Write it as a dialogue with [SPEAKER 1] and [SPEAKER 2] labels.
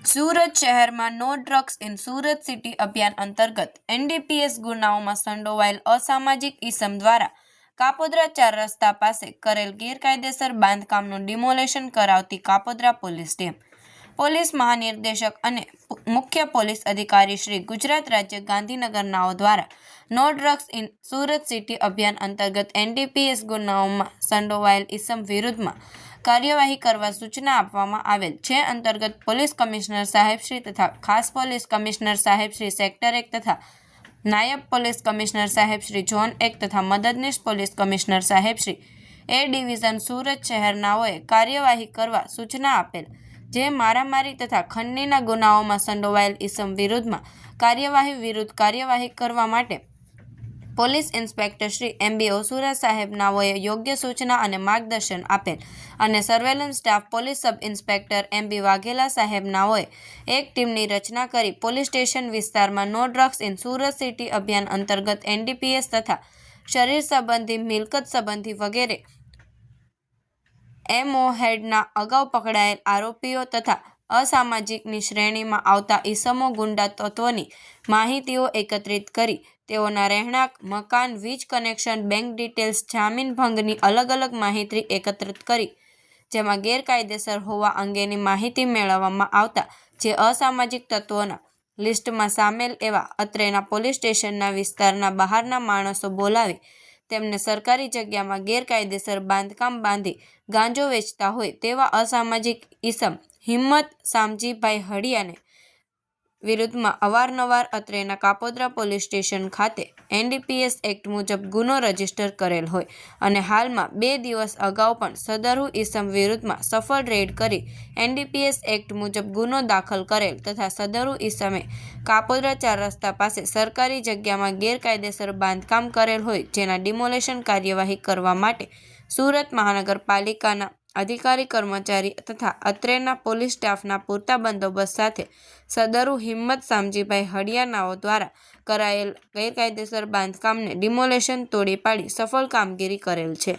[SPEAKER 1] સુરત શહેરમાં no drugs in Surat city અભિયાન અંતર્ગત એનડીપીએસ ગુનાઓમાં સંડોવાયેલ અસામાજિક ઇસમ દ્વારા કાપોદ્રા 4 રસ્તા પાસે કરેલ ગેરકાયદેસર બાંધકામનું ડિમોલેશન કરાવતી કાપોદ્રા પોલીસ ટીમ, પોલીસ મહાનિર્દેશક અને મુખ્ય પોલીસ અધિકારી શ્રી ગુજરાત રાજ્ય ગાંધીનગરનાઓ દ્વારા no drugs in Surat city અભિયાન અંતર્ગત એનડીપીએસ ગુનાઓમાં સંડોવાયેલ ઇસમ વિરુદ્ધમાં કાર્યવાહી કરવા સૂચના આપવામાં આવેલ જે અંતર્ગત પોલીસ કમિશનર સાહેબશ્રી તથા ખાસ પોલીસ કમિશનર સાહેબશ્રી સેક્ટર 1 તથા નાયબ પોલીસ કમિશનર સાહેબશ્રી ઝોન 1 તથા મદદનીશ પોલીસ કમિશનર સાહેબશ્રી એ ડિવિઝન સુરત શહેરનાઓએ કાર્યવાહી કરવા સૂચના આપેલ જે મારામારી તથા ખંડણીના ગુનાઓમાં સંડોવાયેલ ઇસમ વિરુદ્ધમાં કાર્યવાહી કરવા માટે police inspector Shri MB Osura સાહેબ નાઓએ યોગ્ય સૂચના અને માર્ગદર્શન આપેલ અને surveillance staff police sub inspector MB Vaghela સાહેબ નાઓએ એક ટીમની રચના કરી પોલીસ સ્ટેશન વિસ્તારમાં no drugs in Surat city અભિયાન અંતર્ગત એનડીપીએસ તથા શરીર સંબંધી, મિલકત સંબંધી વગેરે એમઓ હેડના અગાઉ પકડાયેલ આરોપીઓ તથા અસામાજિકની શ્રેણીમાં આવતા ઈસમો ગુંડા તત્વોની માહિતીઓ એકત્રિત કરી તેઓના રહેણાંક, મકાન, વીજ કનેક્શન, બેંક ડિટેલ્સ, જામીન ભંગની અલગ માહિતી એકત્રિત કરી જેમાં ગેરકાયદેસર હોવા અંગેની માહિતી મેળવવામાં આવતા જે અસામાજિક તત્વોના લિસ્ટમાં સામેલ એવા અત્રેના પોલીસ સ્ટેશનના વિસ્તારના બહારના માણસો બોલાવી તેમને સરકારી જગ્યામાં ગેરકાયદેસર બાંધકામ બાંધી ગાંજો વેચતા હોય તેવા અસામાજિક ઈસમ હિંમત શામજીભાઈ હડિયાને વિરુદ્ધમાં અવારનવાર અત્રેના કાપોદ્રા પોલીસ સ્ટેશન ખાતે એનડીપીએસ એક્ટ મુજબ ગુનો રજીસ્ટર કરેલ હોય અને હાલમાં 2 દિવસ અગાઉ પણ સદરુ ઈસમ વિરુદ્ધમાં સફળ રેડ કરી એનડીપીએસ એક્ટ મુજબ ગુનો દાખલ કરેલ તથા સદરુ ઈસમે કાપોદ્રા 4 રસ્તા પાસે સરકારી જગ્યામાં ગેરકાયદેસર બાંધકામ કરેલ હોય જેના ડિમોલેશન કાર્યવાહી કરવા માટે સુરત મહાનગરપાલિકાના અધિકારી કર્મચારી તથા અત્રેના પોલીસ સ્ટાફના પૂરતા બંદોબસ્ત સાથે સદરુ હિંમત શામજીભાઈ હડિયાનાઓ દ્વારા કરાયેલ ગેરકાયદેસર બાંધકામને ડિમોલેશન તોડી પાડી સફળ કામગીરી કરેલ છે।